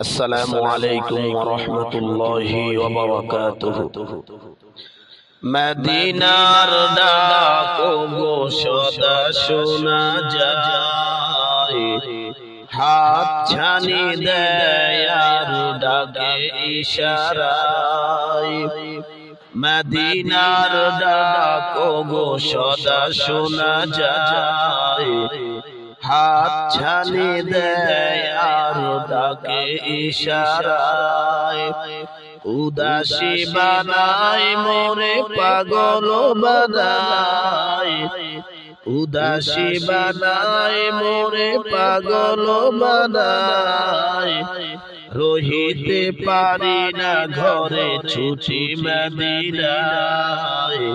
আসসালামু আলাইকুম ওয়া রাহমাতুল্লাহি ওয়া বারাকাতুহু। মদিনার ডাক গো সদা শোনা যায়, হাত ছানি দেয় আর ডাকে ইশারায়। মদিনার ডাক গো সদা শোনা যায়, হাত ছানি দেয় আর ডাকে ইশারায়। উদাসী বানায় মোরে পাগল বানায়, উদাসী বানায় মোরে পাগল বানায়। রহিতে পারি না ঘরে ছুটি মদিনায়,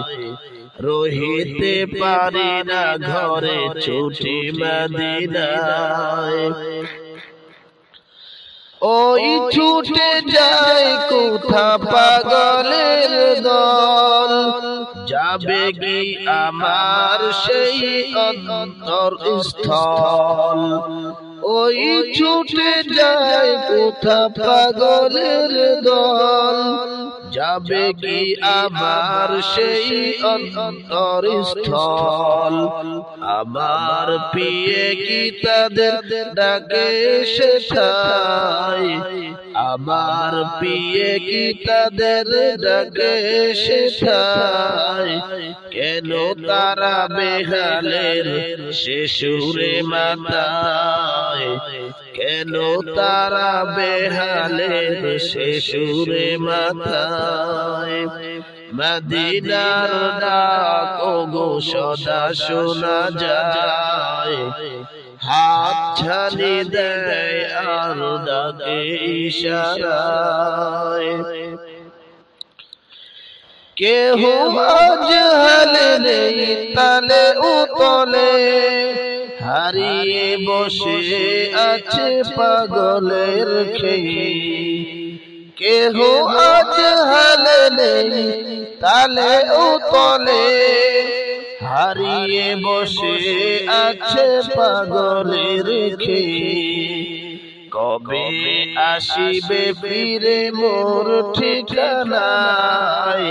রহিতে পারি না ঘরে ছুটি মদিনায়। ওই ছুটে যায় কোথা পাগলের দল, যাবে কি আমার সেই অন্তর স্থল। ওই ছুটে যায় কোথা পাগলের দল, যাবে কি আমার সেই অন্তর স্থল। আমার পিয়ে কি তাদের ডাকে সেথায়, আমার পিয়ে কি তাদের ডাকে সেথায়। কেন তারা বেহালের সে সুরে মাতায়, কেন তারা বেহালের সে সুরে মাতায়। মদিনার ডাক গো সদা শোনা যায়, হাত ছানি দেয় আর ডাকে ইশারায়। কেহ আজ হালে নেই তালে উতলে, হারিয়ে বসে আছে পাগলের খেয়ে। কেহ আজ হালে নেই তালে উতলে, হারিয়ে বসে আছে পাগলের খেয়ে। কবে আসিবে ফিরে মোর ঠিকানায়,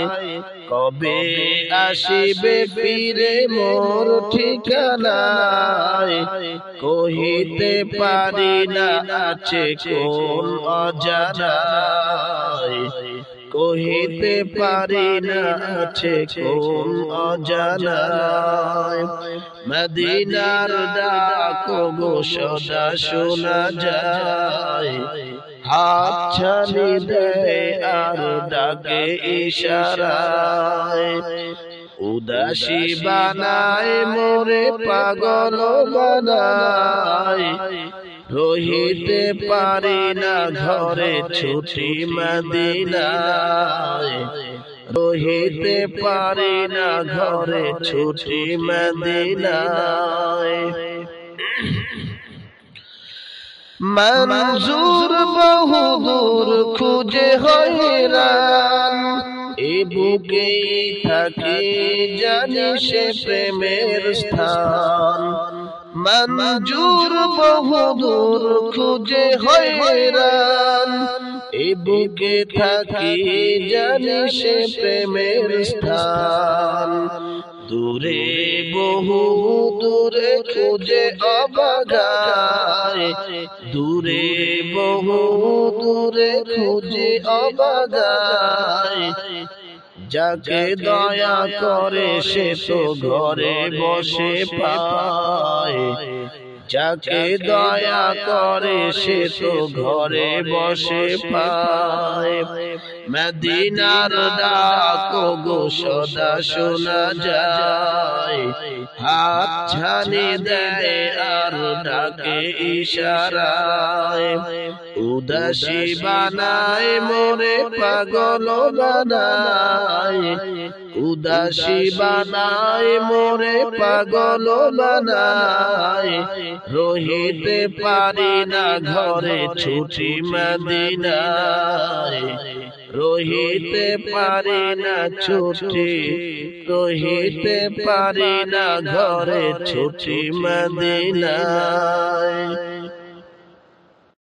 কবে আসিবে ফিরে মোর ঠিকানায়। কহিতে পারি না আছে কোন অজানায়, কহিতে পারি না আছে কোন অজানায়। মদিনার ডাক গো সদা শোনা যায়, হাত ছানি দেয় আর ডাকে ইশারায়। উদাসী বানায় মোরে পাগল বানায়, রহিতে পারি না ঘরে ছুটি মদিনায়, রহিতে পারি না ঘরে ছুটি মদিনায়। মনজুর বহুদূর খুঁজে হয়রান, এ বুকে থাকে জানি সে প্রেমের স্থান। মনজুর বহুদূর খুঁজে হয়রান, এ বুকে থাকে জানি সে প্রেমের স্থান। দূরে বহু দূরে খুঁজে অবাগায়, দূরে বহু দূরে খুঁজে অবাগায়। যাকে দয়া করে সে তো ঘরে বসে পায়, যাকে দয়া করে সে তো ঘরে বসে পায়। মদিনার ডাক গো সদা শোনা যায়, হাত ছানি দেয় আর ডাকে ইশারায়। উদাসী বানায় মোরে পাগল বানায়, উদাসী বানায় মোরে পাগল বানায়। রহিতে পারি না ঘরে ছুটি মদিনায়, রহিতে পারি না ছুটি, রহিতে পারি না ঘরে ছুটি মদিনায়।